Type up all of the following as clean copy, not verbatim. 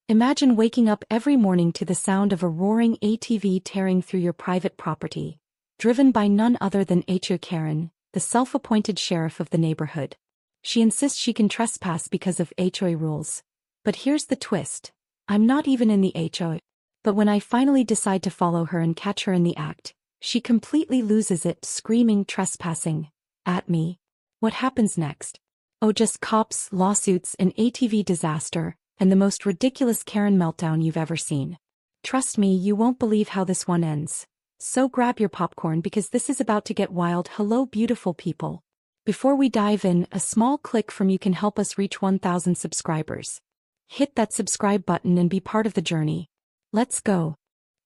Imagine waking up every morning to the sound of a roaring ATV tearing through your private property, driven by none other than HOA Karen, the self-appointed sheriff of the neighborhood. She insists she can trespass because of HOA rules. But here's the twist. I'm not even in the HOA. But when I finally decide to follow her and catch her in the act, she completely loses it, screaming trespassing at me. What happens next? Oh, just cops, lawsuits, an ATV disaster, and the most ridiculous Karen meltdown you've ever seen. Trust me, you won't believe how this one ends. So grab your popcorn because this is about to get wild. Hello, beautiful people. Before we dive in, a small click from you can help us reach 1,000 subscribers. Hit that subscribe button and be part of the journey. Let's go.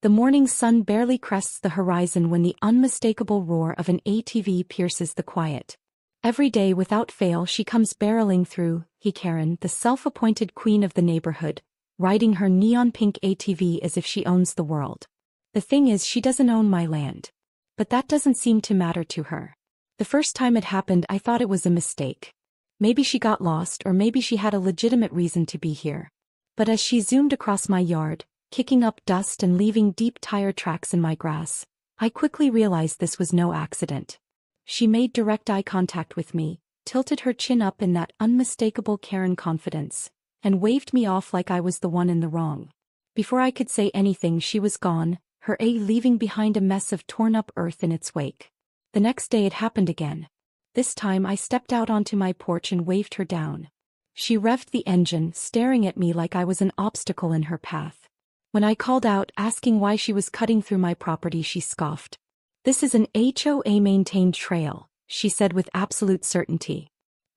The morning sun barely crests the horizon when the unmistakable roar of an ATV pierces the quiet. Every day without fail she comes barreling through, Karen, the self-appointed queen of the neighborhood, riding her neon-pink ATV as if she owns the world. The thing is, she doesn't own my land. But that doesn't seem to matter to her. The first time it happened I thought it was a mistake. Maybe she got lost or maybe she had a legitimate reason to be here. But as she zoomed across my yard, kicking up dust and leaving deep tire tracks in my grass, I quickly realized this was no accident. She made direct eye contact with me, tilted her chin up in that unmistakable Karen confidence, and waved me off like I was the one in the wrong. Before I could say anything she was gone, her leaving behind a mess of torn-up earth in its wake. The next day it happened again. This time I stepped out onto my porch and waved her down. She revved the engine, staring at me like I was an obstacle in her path. When I called out, asking why she was cutting through my property, she scoffed. "This is an HOA-maintained trail," she said with absolute certainty.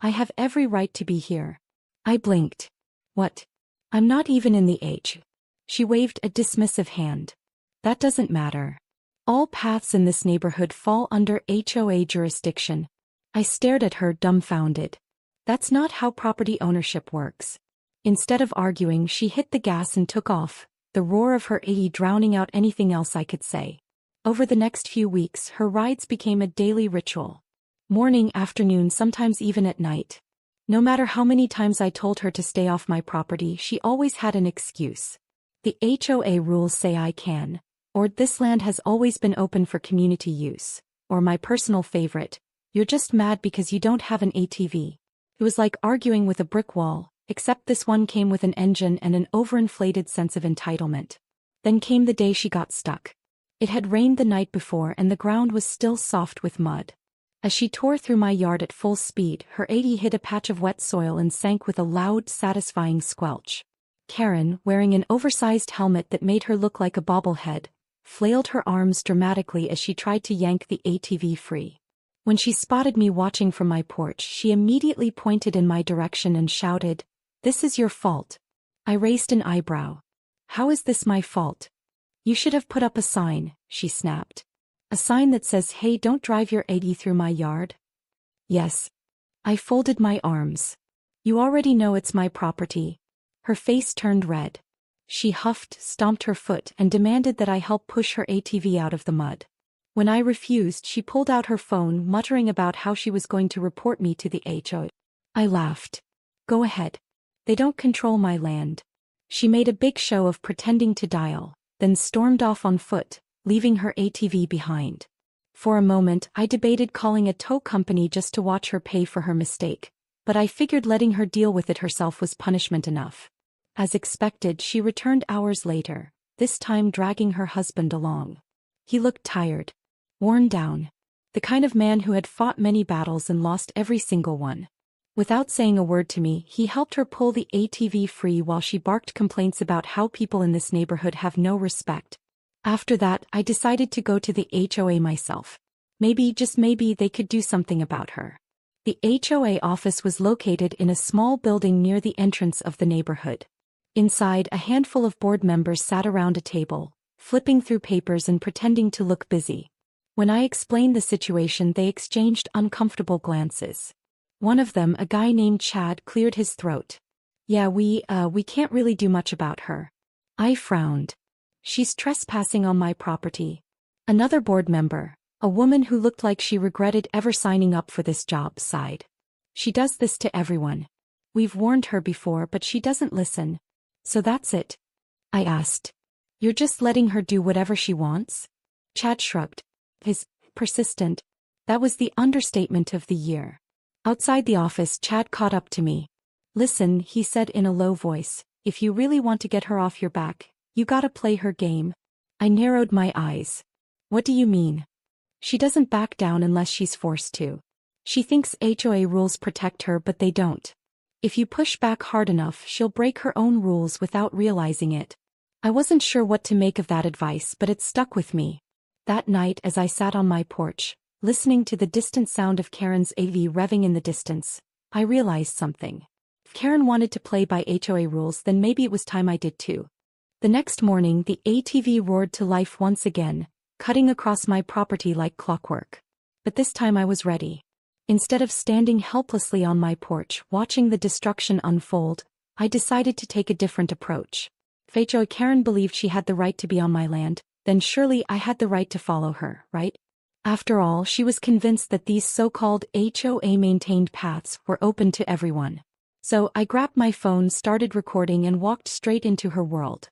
"I have every right to be here." I blinked. "What? I'm not even in the HOA." She waved a dismissive hand. "That doesn't matter. All paths in this neighborhood fall under HOA jurisdiction." I stared at her, dumbfounded. That's not how property ownership works. Instead of arguing, she hit the gas and took off, the roar of her ATV drowning out anything else I could say. Over the next few weeks, her rides became a daily ritual. Morning, afternoon, sometimes even at night. No matter how many times I told her to stay off my property, she always had an excuse. "The HOA rules say I can," or "this land has always been open for community use," or my personal favorite, "you're just mad because you don't have an ATV." It was like arguing with a brick wall, except this one came with an engine and an overinflated sense of entitlement. Then came the day she got stuck. It had rained the night before and the ground was still soft with mud. As she tore through my yard at full speed, her ATV hit a patch of wet soil and sank with a loud, satisfying squelch. Karen, wearing an oversized helmet that made her look like a bobblehead, flailed her arms dramatically as she tried to yank the ATV free. When she spotted me watching from my porch, she immediately pointed in my direction and shouted, "This is your fault." I raised an eyebrow. "How is this my fault?" "You should have put up a sign," she snapped. "A sign that says, 'Hey, don't drive your ATV through my yard'?" "Yes." I folded my arms. "You already know it's my property." Her face turned red. She huffed, stomped her foot, and demanded that I help push her ATV out of the mud. When I refused, she pulled out her phone, muttering about how she was going to report me to the HOA. I laughed. "Go ahead. They don't control my land." She made a big show of pretending to dial, then stormed off on foot, leaving her ATV behind. For a moment, I debated calling a tow company just to watch her pay for her mistake, but I figured letting her deal with it herself was punishment enough. As expected, she returned hours later, this time dragging her husband along. He looked tired, worn down, the kind of man who had fought many battles and lost every single one. Without saying a word to me, he helped her pull the ATV free while she barked complaints about how people in this neighborhood have no respect. After that, I decided to go to the HOA myself. Maybe, just maybe, they could do something about her. The HOA office was located in a small building near the entrance of the neighborhood. Inside, a handful of board members sat around a table, flipping through papers and pretending to look busy. When I explained the situation, they exchanged uncomfortable glances. One of them, a guy named Chad, cleared his throat. "Yeah, we can't really do much about her." I frowned. "She's trespassing on my property." Another board member, a woman who looked like she regretted ever signing up for this job, sighed. "She does this to everyone. We've warned her before, but she doesn't listen." So that's it? I asked. You're just letting her do whatever she wants? Chad shrugged. His persistent. That was the understatement of the year. Outside the office, Chad caught up to me. Listen, he said in a low voice, if you really want to get her off your back, you gotta play her game. I narrowed my eyes. What do you mean? She doesn't back down unless she's forced to. She thinks HOA rules protect her, but they don't. If you push back hard enough, she'll break her own rules without realizing it. I wasn't sure what to make of that advice, but it stuck with me. That night, as I sat on my porch, listening to the distant sound of Karen's ATV revving in the distance, I realized something. If Karen wanted to play by HOA rules, then maybe it was time I did too. The next morning, the ATV roared to life once again, cutting across my property like clockwork. But this time I was ready. Instead of standing helplessly on my porch watching the destruction unfold, I decided to take a different approach. If HOA Karen believed she had the right to be on my land, then surely I had the right to follow her, right? After all, she was convinced that these so-called HOA-maintained paths were open to everyone. So I grabbed my phone, started recording, and walked straight into her world.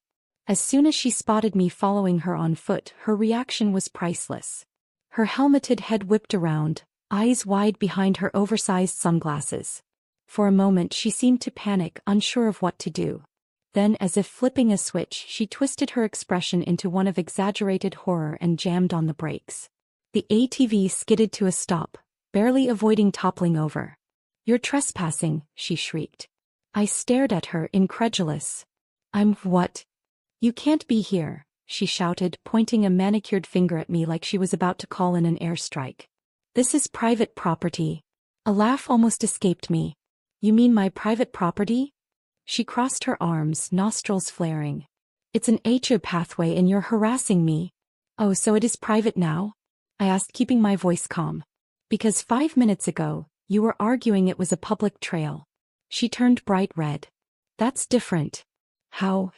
As soon as she spotted me following her on foot, her reaction was priceless. Her helmeted head whipped around, eyes wide behind her oversized sunglasses. For a moment she seemed to panic, unsure of what to do. Then, as if flipping a switch, she twisted her expression into one of exaggerated horror and jammed on the brakes. The ATV skidded to a stop, barely avoiding toppling over. "You're trespassing," she shrieked. I stared at her, incredulous. "I'm what?" "You can't be here," she shouted, pointing a manicured finger at me like she was about to call in an airstrike. "This is private property." A laugh almost escaped me. "You mean my private property?" She crossed her arms, nostrils flaring. "It's an HOA pathway and you're harassing me." "Oh, so it is private now?" I asked, keeping my voice calm. "Because 5 minutes ago, you were arguing it was a public trail." She turned bright red. "That's different." "How?"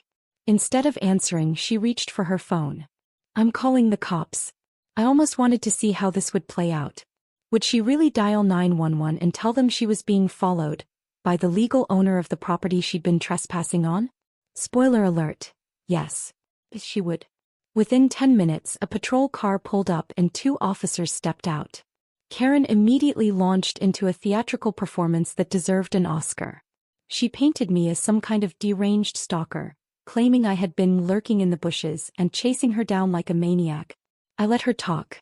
Instead of answering, she reached for her phone. "I'm calling the cops." I almost wanted to see how this would play out. Would she really dial 911 and tell them she was being followed by the legal owner of the property she'd been trespassing on? Spoiler alert, yes. She would. Within 10 minutes, a patrol car pulled up and 2 officers stepped out. Karen immediately launched into a theatrical performance that deserved an Oscar. She painted me as some kind of deranged stalker, claiming I had been lurking in the bushes and chasing her down like a maniac. I let her talk.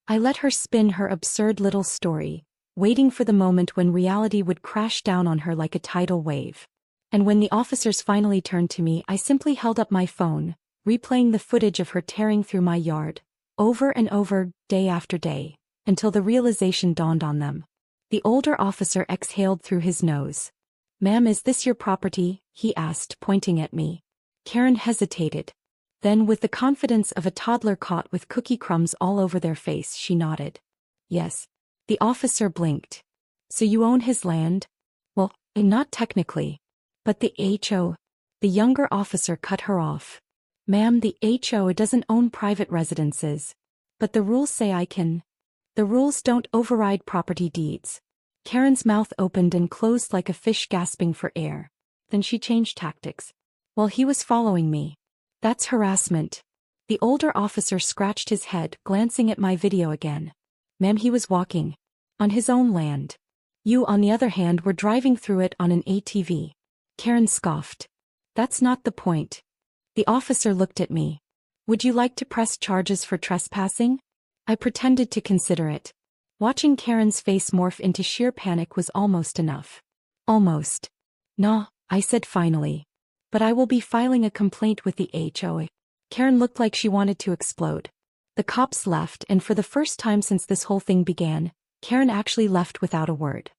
I let her spin her absurd little story, waiting for the moment when reality would crash down on her like a tidal wave. And when the officers finally turned to me, I simply held up my phone, replaying the footage of her tearing through my yard, over and over, day after day, until the realization dawned on them. The older officer exhaled through his nose. "Ma'am, is this your property?" he asked, pointing at me. Karen hesitated. Then, with the confidence of a toddler caught with cookie crumbs all over their face, she nodded. "Yes." The officer blinked. "So you own his land?" "Well, not technically. But the HOA..." The younger officer cut her off. "Ma'am, the HOA doesn't own private residences. But the rules say I can." "The rules don't override property deeds." Karen's mouth opened and closed like a fish gasping for air. Then she changed tactics. "Well, he was following me." "That's harassment." The older officer scratched his head, glancing at my video again. "Ma'am, he was walking. On his own land. You, on the other hand, were driving through it on an ATV." Karen scoffed. "That's not the point." The officer looked at me. "Would you like to press charges for trespassing?" I pretended to consider it. Watching Karen's face morph into sheer panic was almost enough. "Almost." "Nah," I said finally. "But I will be filing a complaint with the HOA." Karen looked like she wanted to explode. The cops left, and for the first time since this whole thing began, Karen actually left without a word.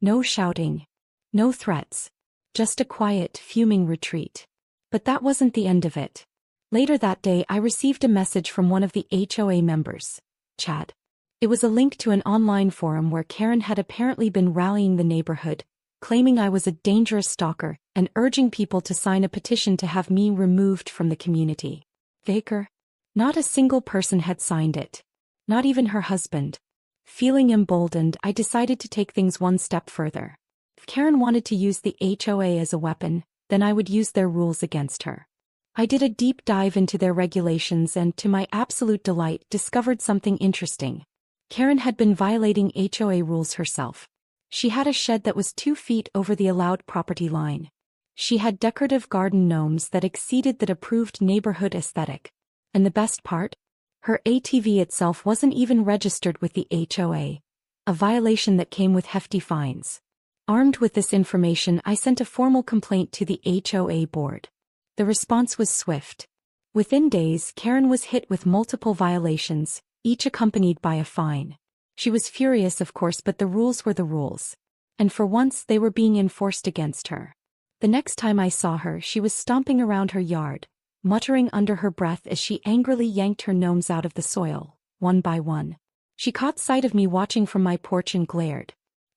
No shouting. No threats. Just a quiet, fuming retreat. But that wasn't the end of it. Later that day, I received a message from one of the HOA members, Chad. It was a link to an online forum where Karen had apparently been rallying the neighborhood, claiming I was a dangerous stalker, and urging people to sign a petition to have me removed from the community. Baker? Not a single person had signed it. Not even her husband. Feeling emboldened, I decided to take things one step further. If Karen wanted to use the HOA as a weapon, then I would use their rules against her. I did a deep dive into their regulations and, to my absolute delight, discovered something interesting. Karen had been violating HOA rules herself. She had a shed that was 2 feet over the allowed property line. She had decorative garden gnomes that exceeded the approved neighborhood aesthetic. And the best part? Her ATV itself wasn't even registered with the HOA, a violation that came with hefty fines. Armed with this information, I sent a formal complaint to the HOA board. The response was swift. Within days, Karen was hit with multiple violations, each accompanied by a fine. She was furious, of course, but the rules were the rules. And for once, they were being enforced against her. The next time I saw her, she was stomping around her yard, muttering under her breath as she angrily yanked her gnomes out of the soil, one by one. She caught sight of me watching from my porch and glared.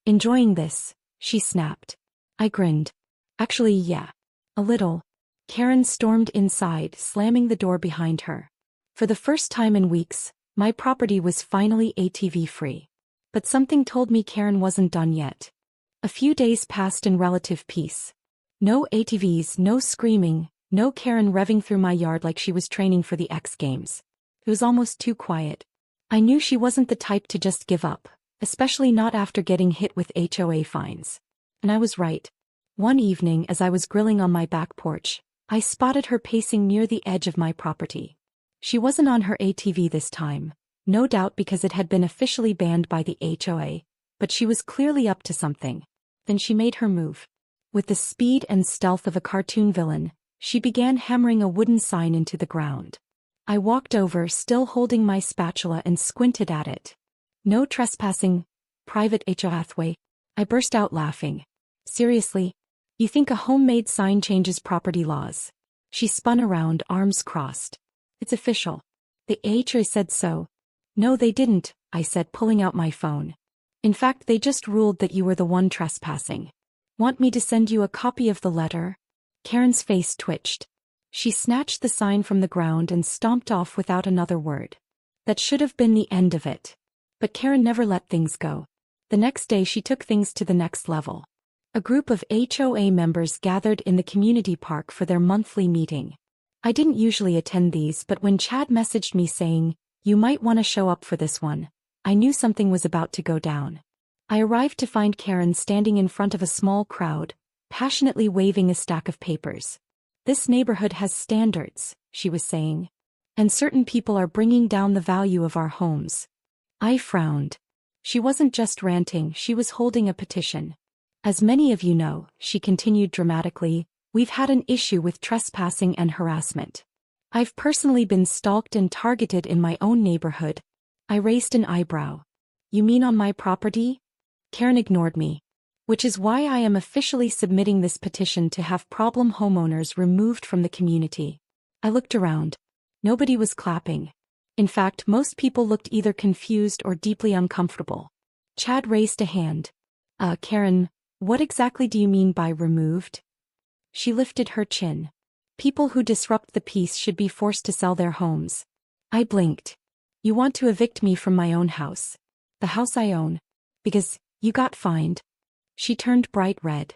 "Enjoying this?" she snapped. I grinned. "Actually, yeah. A little." Karen stormed inside, slamming the door behind her. For the first time in weeks, my property was finally ATV-free. But something told me Karen wasn't done yet. A few days passed in relative peace. No ATVs, no screaming, no Karen revving through my yard like she was training for the X Games. It was almost too quiet. I knew she wasn't the type to just give up, especially not after getting hit with HOA fines. And I was right. One evening, as I was grilling on my back porch, I spotted her pacing near the edge of my property. She wasn't on her ATV this time, no doubt because it had been officially banned by the HOA, but she was clearly up to something. Then she made her move. With the speed and stealth of a cartoon villain, she began hammering a wooden sign into the ground. I walked over, still holding my spatula, and squinted at it. "No trespassing, private HOA." I burst out laughing. "Seriously? You think a homemade sign changes property laws?" She spun around, arms crossed. "It's official. The HOA said so." "No, they didn't," I said, pulling out my phone. "In fact, they just ruled that you were the one trespassing." "Want me to send you a copy of the letter?" Karen's face twitched. She snatched the sign from the ground and stomped off without another word. That should have been the end of it. But Karen never let things go. The next day she took things to the next level. A group of HOA members gathered in the community park for their monthly meeting. I didn't usually attend these, but when Chad messaged me saying, "You might want to show up for this one," I knew something was about to go down. I arrived to find Karen standing in front of a small crowd, passionately waving a stack of papers. "This neighborhood has standards," she was saying. "And certain people are bringing down the value of our homes." I frowned. She wasn't just ranting, she was holding a petition. "As many of you know," she continued dramatically, "we've had an issue with trespassing and harassment. I've personally been stalked and targeted in my own neighborhood." I raised an eyebrow. "You mean on my property?" Karen ignored me. "Which is why I am officially submitting this petition to have problem homeowners removed from the community." I looked around. Nobody was clapping. In fact, most people looked either confused or deeply uncomfortable. Chad raised a hand. Karen, what exactly do you mean by removed?" She lifted her chin. "People who disrupt the peace should be forced to sell their homes." I blinked. "You want to evict me from my own house? The house I own? Because you got fined?" She turned bright red.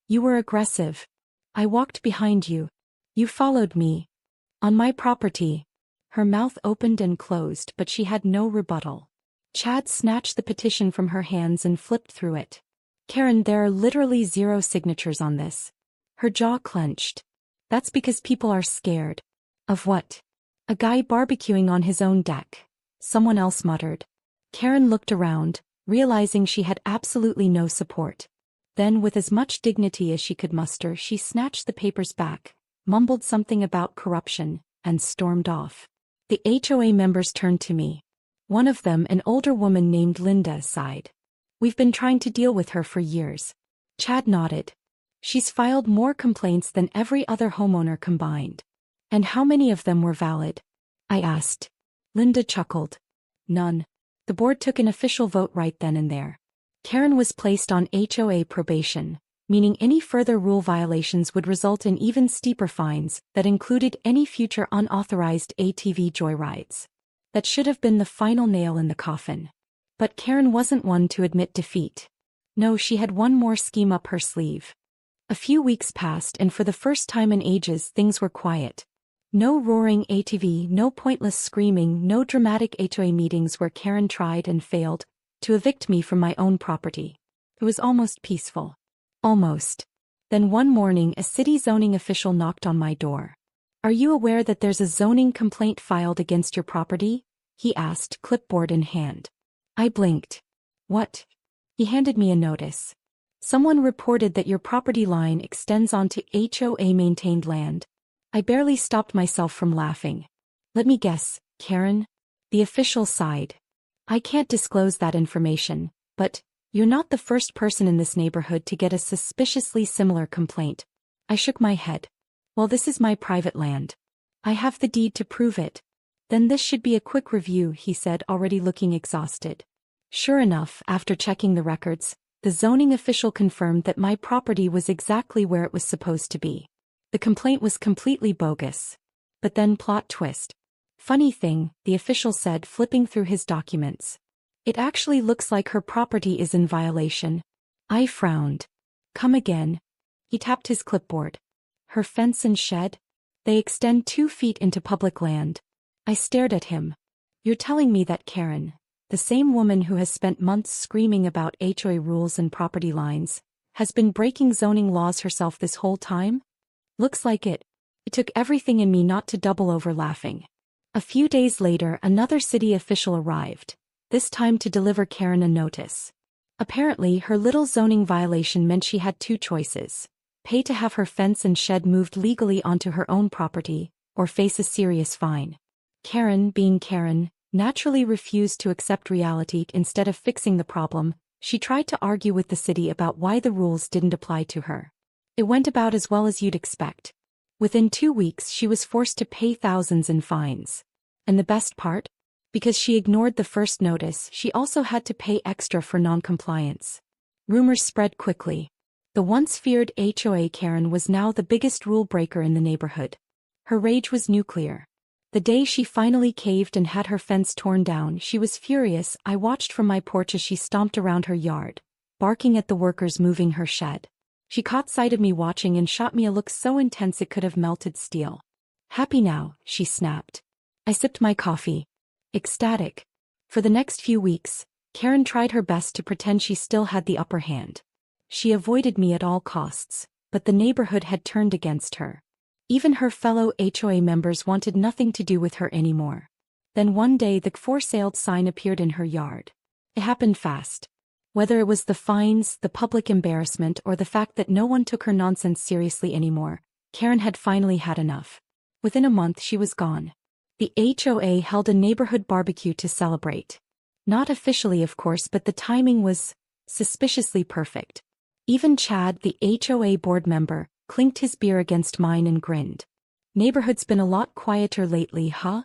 "You were aggressive. I walked behind you. You followed me. On my property." Her mouth opened and closed, but she had no rebuttal. Chad snatched the petition from her hands and flipped through it. "Karen, there are literally 0 signatures on this." Her jaw clenched. "That's because people are scared." "Of what?" "A guy barbecuing on his own deck," someone else muttered. Karen looked around, realizing she had absolutely no support. Then, with as much dignity as she could muster, she snatched the papers back, mumbled something about corruption, and stormed off. The HOA members turned to me. One of them, an older woman named Linda, sighed. "We've been trying to deal with her for years." Chad nodded. "She's filed more complaints than every other homeowner combined." "And how many of them were valid?" I asked. Linda chuckled. "None. The board took an official vote right then and there. Karen was placed on HOA probation, meaning any further rule violations would result in even steeper fines that included any future unauthorized ATV joyrides. That should have been the final nail in the coffin. But Karen wasn't one to admit defeat. No, she had one more scheme up her sleeve. A few weeks passed and for the first time in ages things were quiet. No roaring ATV, no pointless screaming, no dramatic HOA meetings where Karen tried and failed to evict me from my own property. It was almost peaceful. Almost. Then one morning a city zoning official knocked on my door. "Are you aware that there's a zoning complaint filed against your property?" he asked, clipboard in hand. I blinked. "What?" He handed me a notice. "Someone reported that your property line extends onto HOA-maintained land." I barely stopped myself from laughing. "Let me guess, Karen?" The official sighed. "I can't disclose that information, but you're not the first person in this neighborhood to get a suspiciously similar complaint." I shook my head. "Well, this is my private land. I have the deed to prove it." "Then this should be a quick review," he said, already looking exhausted. Sure enough, after checking the records, the zoning official confirmed that my property was exactly where it was supposed to be. The complaint was completely bogus. But then plot twist. "Funny thing," the official said, flipping through his documents. "It actually looks like her property is in violation." I frowned. "Come again." He tapped his clipboard. "Her fence and shed? They extend 2 feet into public land." I stared at him. "You're telling me that Karen, the same woman who has spent months screaming about HOA rules and property lines, has been breaking zoning laws herself this whole time?" "Looks like it." It took everything in me not to double over laughing. A few days later another city official arrived, this time to deliver Karen a notice. Apparently her little zoning violation meant she had 2 choices: pay to have her fence and shed moved legally onto her own property, or face a serious fine. Karen, being Karen, naturally refused to accept reality. Instead of fixing the problem, she tried to argue with the city about why the rules didn't apply to her. It went about as well as you'd expect. Within 2 weeks she was forced to pay thousands in fines. And the best part? Because she ignored the first notice, she also had to pay extra for non-compliance. Rumors spread quickly. The once feared HOA Karen was now the biggest rule breaker in the neighborhood. Her rage was nuclear. The day she finally caved and had her fence torn down, she was furious. I watched from my porch as she stomped around her yard, barking at the workers moving her shed. She caught sight of me watching and shot me a look so intense it could have melted steel. "Happy now?" she snapped. I sipped my coffee. Ecstatic. For the next few weeks, Karen tried her best to pretend she still had the upper hand. She avoided me at all costs, but the neighborhood had turned against her. Even her fellow HOA members wanted nothing to do with her anymore. Then one day the "for sale" sign appeared in her yard. It happened fast. Whether it was the fines, the public embarrassment, or the fact that no one took her nonsense seriously anymore, Karen had finally had enough. Within a month she was gone. The HOA held a neighborhood barbecue to celebrate. Not officially, of course, but the timing was suspiciously perfect. Even Chad, the HOA board member, clinked his beer against mine and grinned. "Neighborhood's been a lot quieter lately, huh?"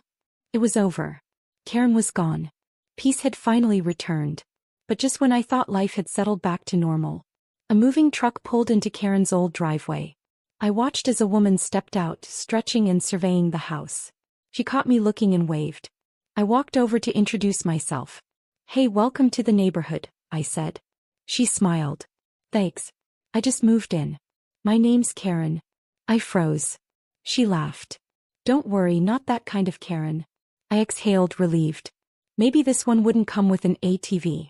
It was over. Karen was gone. Peace had finally returned. But just when I thought life had settled back to normal, a moving truck pulled into Karen's old driveway. I watched as a woman stepped out, stretching and surveying the house. She caught me looking and waved. I walked over to introduce myself. "Hey, welcome to the neighborhood," I said. She smiled. "Thanks. I just moved in. My name's Karen." I froze. She laughed. "Don't worry, not that kind of Karen." I exhaled, relieved. Maybe this one wouldn't come with an ATV.